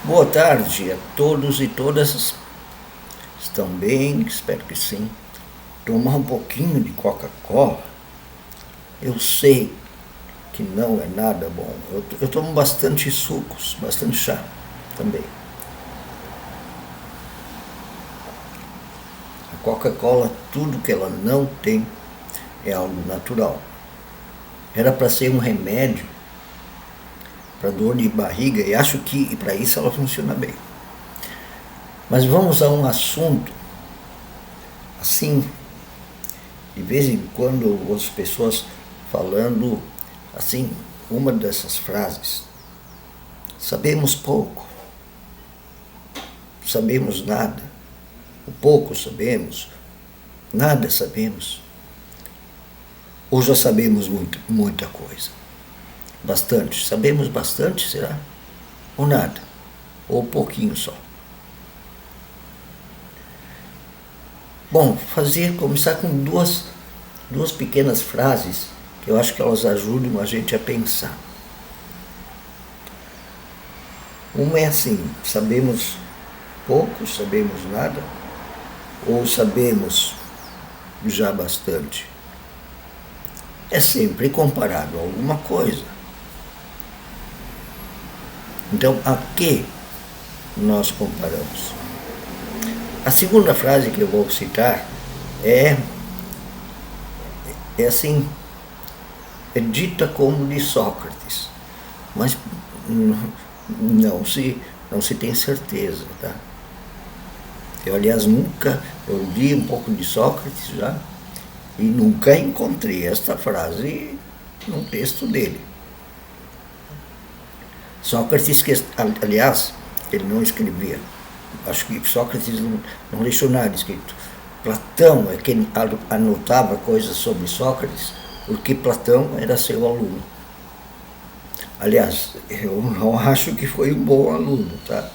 Boa tarde a todos e todas. Estão bem? Espero que sim. Tomar um pouquinho de Coca-Cola, eu sei que não é nada bom. Eu tomo bastante sucos, bastante chá também. A Coca-Cola, tudo que ela não tem é algo natural. Era para ser um remédio para dor de barriga e acho que para isso ela funciona bem. Mas vamos a um assunto assim, de vez em quando eu ouço pessoas falando assim, uma dessas frases: sabemos pouco, sabemos nada, o pouco sabemos, nada sabemos, ou já sabemos muita coisa. Bastante, sabemos bastante, será? Ou nada, ou pouquinho só. Bom, começar com duas pequenas frases que eu acho que elas ajudam a gente a pensar. Uma é assim: sabemos pouco, sabemos nada, ou sabemos já bastante. É sempre comparado a alguma coisa. Então, a que nós comparamos? A segunda frase que eu vou citar é assim, é dita como de Sócrates, mas não se tem certeza, tá? Eu, aliás, eu li um pouco de Sócrates já, e nunca encontrei esta frase num texto dele. Sócrates, aliás, ele não escrevia. Acho que Sócrates não deixou nada escrito. Platão é quem anotava coisas sobre Sócrates, porque Platão era seu aluno. Aliás, eu não acho que foi um bom aluno, tá?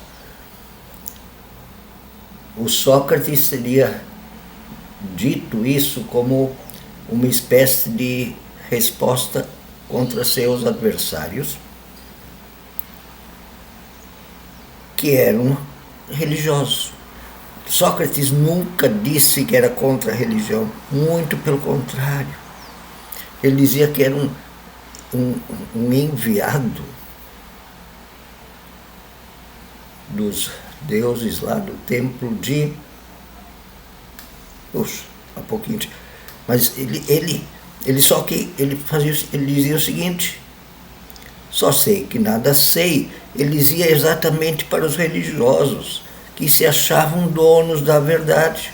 O Sócrates teria dito isso como uma espécie de resposta contra seus adversários, que eram religiosos. Sócrates nunca disse que era contra a religião, muito pelo contrário. Ele dizia que era um enviado dos deuses lá do templo de... Puxa, há pouquinho... Mas ele dizia o seguinte: só sei que nada sei. Ele dizia exatamente para os religiosos, que se achavam donos da verdade.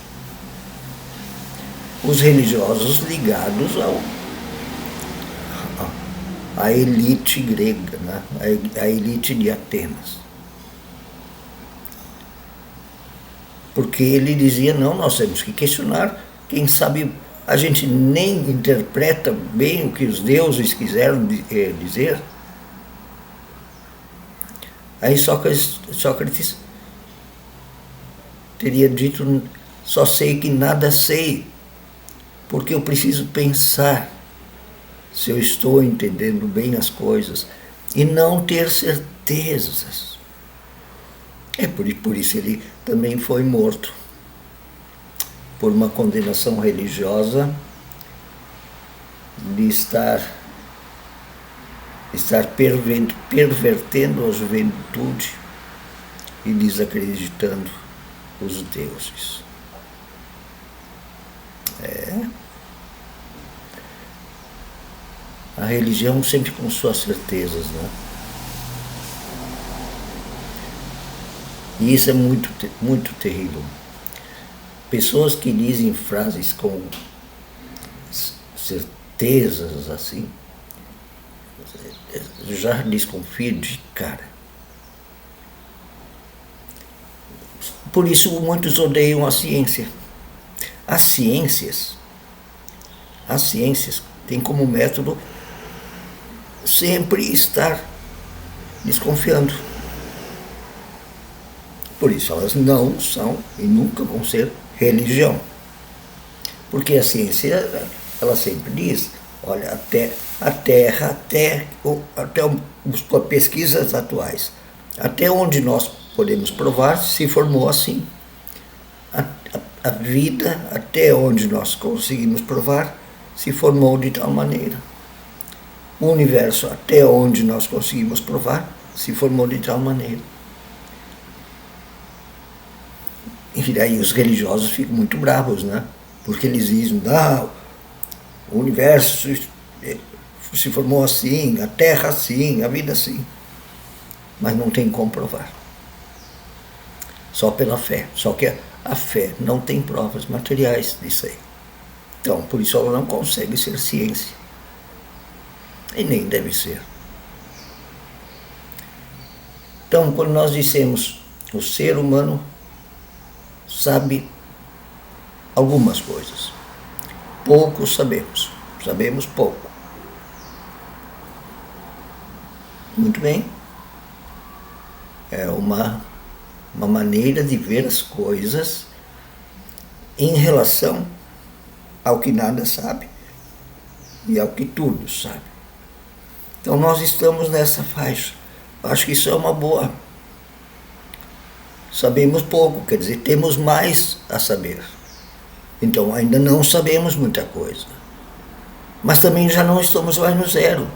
Os religiosos ligados à elite grega, né? A elite de Atenas. Porque ele dizia: não, nós temos que questionar. Quem sabe a gente nem interpreta bem o que os deuses quiseram dizer. Aí Sócrates teria dito: só sei que nada sei, porque eu preciso pensar se eu estou entendendo bem as coisas e não ter certezas. Por isso ele também foi morto, por uma condenação religiosa de estar pervertendo a juventude e desacreditando os deuses. A religião sempre com suas certezas, né? E isso é muito terrível. Pessoas que dizem frases com certezas assim, eu já desconfio de cara. Por isso muitos odeiam a ciência. As ciências têm como método sempre estar desconfiando. Por isso elas não são e nunca vão ser religião. Porque a ciência, ela sempre diz: olha, até as pesquisas atuais, até onde nós podemos provar, se formou assim. A vida, até onde nós conseguimos provar, se formou de tal maneira. O universo, até onde nós conseguimos provar, se formou de tal maneira. E daí os religiosos ficam muito bravos, né? Porque eles dizem, não, o universo se formou assim, a Terra assim, a vida assim. Mas não tem como provar. Só pela fé. Só que a fé não tem provas materiais disso aí. Então, por isso ela não consegue ser ciência. E nem deve ser. Então, quando nós dissemos o ser humano sabe algumas coisas, pouco sabemos pouco. Muito bem. É uma maneira de ver as coisas em relação ao que nada sabe e ao que tudo sabe. Então nós estamos nessa faixa. Acho que isso é uma boa. Sabemos pouco, quer dizer, temos mais a saber. Então ainda não sabemos muita coisa. Mas também já não estamos mais no zero.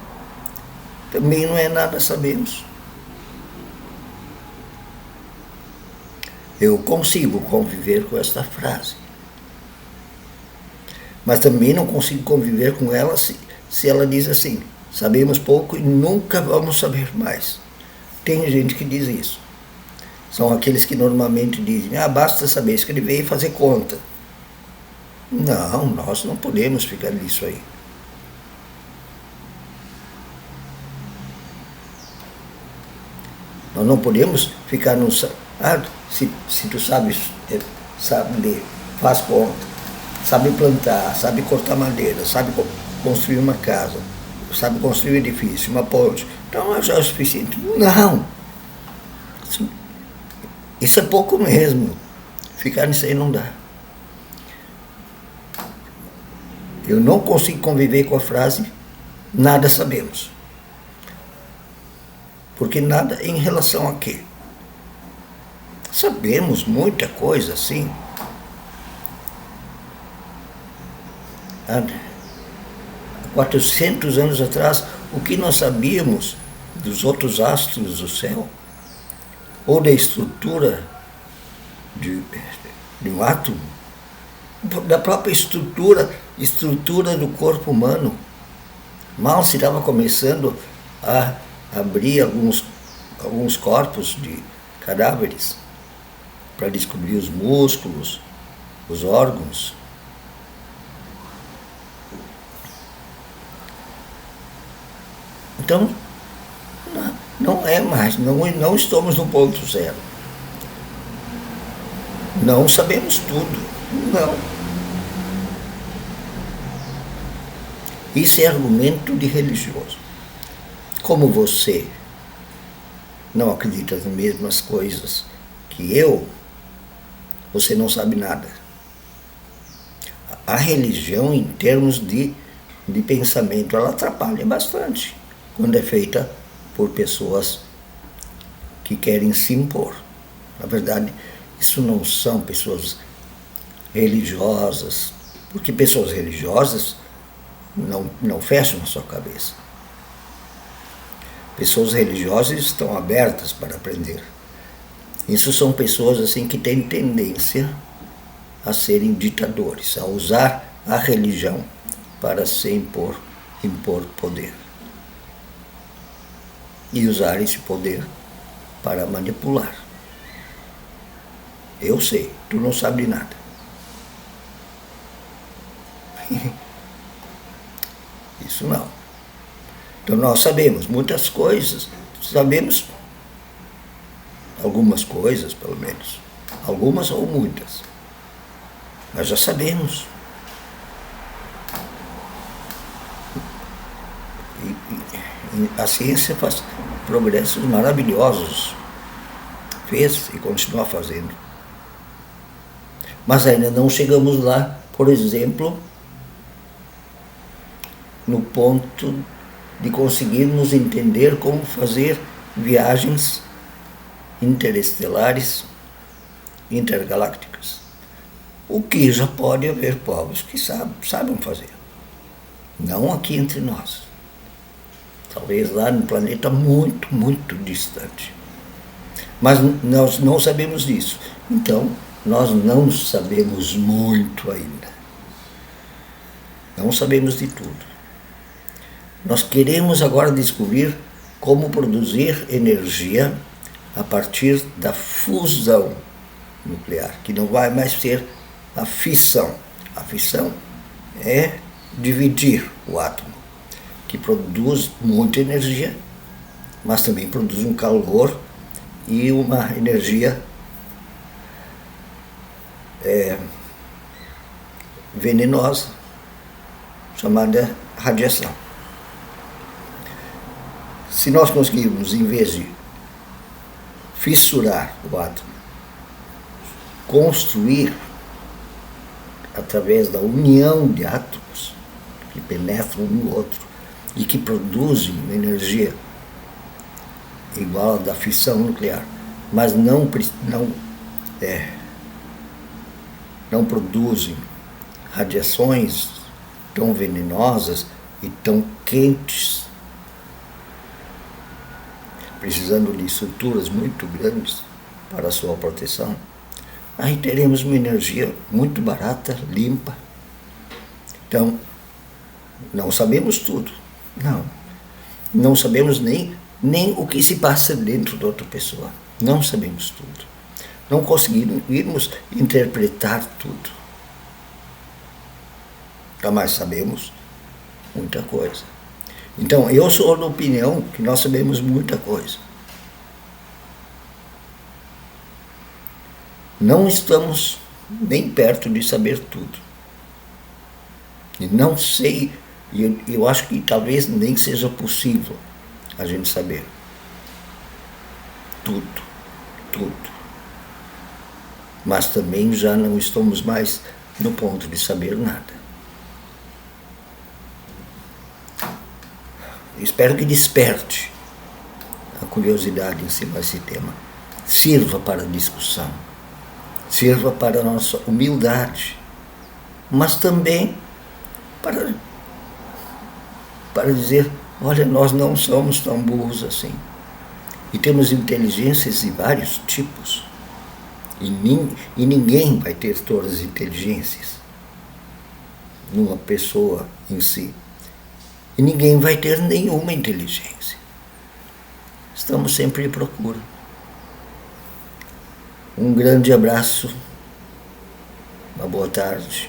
Também não é nada sabemos. Eu consigo conviver com esta frase. Mas também não consigo conviver com ela se ela diz assim, sabemos pouco e nunca vamos saber mais. Tem gente que diz isso. São aqueles que normalmente dizem, basta saber escrever e fazer conta. Não, nós não podemos ficar nisso aí. Nós não podemos ficar no... se tu sabe ler, faz conta, sabe plantar, sabe cortar madeira, sabe construir uma casa, sabe construir um edifício, uma ponte, então já é o suficiente. Não! Isso é pouco mesmo. Ficar nisso aí não dá. Eu não consigo conviver com a frase nada sabemos. Porque nada em relação a quê? Sabemos muita coisa, sim. Há 400 anos atrás, o que nós sabíamos dos outros astros do céu, ou da estrutura de um átomo, da própria estrutura do corpo humano. Mal se estava começando a abrir alguns corpos de cadáveres para descobrir os músculos, os órgãos. Então, não é mais, não estamos no ponto zero. Não sabemos tudo, não. Isso é argumento de religioso. Como você não acredita nas mesmas coisas que eu, você não sabe nada. A religião, em termos de pensamento, ela atrapalha bastante quando é feita por pessoas que querem se impor. Na verdade, isso não são pessoas religiosas, porque pessoas religiosas não fecham a sua cabeça. Pessoas religiosas estão abertas para aprender. Isso são pessoas assim que têm tendência a serem ditadores, a usar a religião para se impor poder. E usar esse poder para manipular. Eu sei, tu não sabe de nada. Isso não. Então nós sabemos muitas coisas, sabemos algumas coisas, pelo menos. Algumas ou muitas. Mas já sabemos. E a ciência faz progressos maravilhosos. Fez e continua fazendo. Mas ainda não chegamos lá, por exemplo, no ponto de conseguirmos entender como fazer viagens interestelares, intergalácticas. O que já pode haver povos que sabem fazer. Não aqui entre nós. Talvez lá no planeta muito, muito distante. Mas nós não sabemos disso. Então, nós não sabemos muito ainda. Não sabemos de tudo. Nós queremos agora descobrir como produzir energia a partir da fusão nuclear, que não vai mais ser a fissão. A fissão é dividir o átomo, que produz muita energia, mas também produz um calor e uma energia venenosa, chamada radiação. Se nós conseguirmos, em vez de fissurar o átomo, construir através da união de átomos que penetram um no outro e que produzem energia igual à da fissão nuclear, mas não produzem radiações tão venenosas e tão quentes, precisando de estruturas muito grandes para a sua proteção, aí teremos uma energia muito barata, limpa. Então, não sabemos tudo. Não sabemos nem o que se passa dentro de outra pessoa. Não sabemos tudo. Não conseguimos interpretar tudo. Mas sabemos muita coisa. Então, eu sou da opinião que nós sabemos muita coisa. Não estamos nem perto de saber tudo. E não sei, eu acho que talvez nem seja possível a gente saber tudo. Mas também já não estamos mais no ponto de saber nada. Espero que desperte a curiosidade em cima desse tema. Sirva para a discussão. Sirva para a nossa humildade. Mas também para dizer, olha, nós não somos tão burros assim. E temos inteligências de vários tipos. E ninguém vai ter todas as inteligências numa pessoa em si. E ninguém vai ter nenhuma inteligência. Estamos sempre em procura. Um grande abraço, uma boa tarde.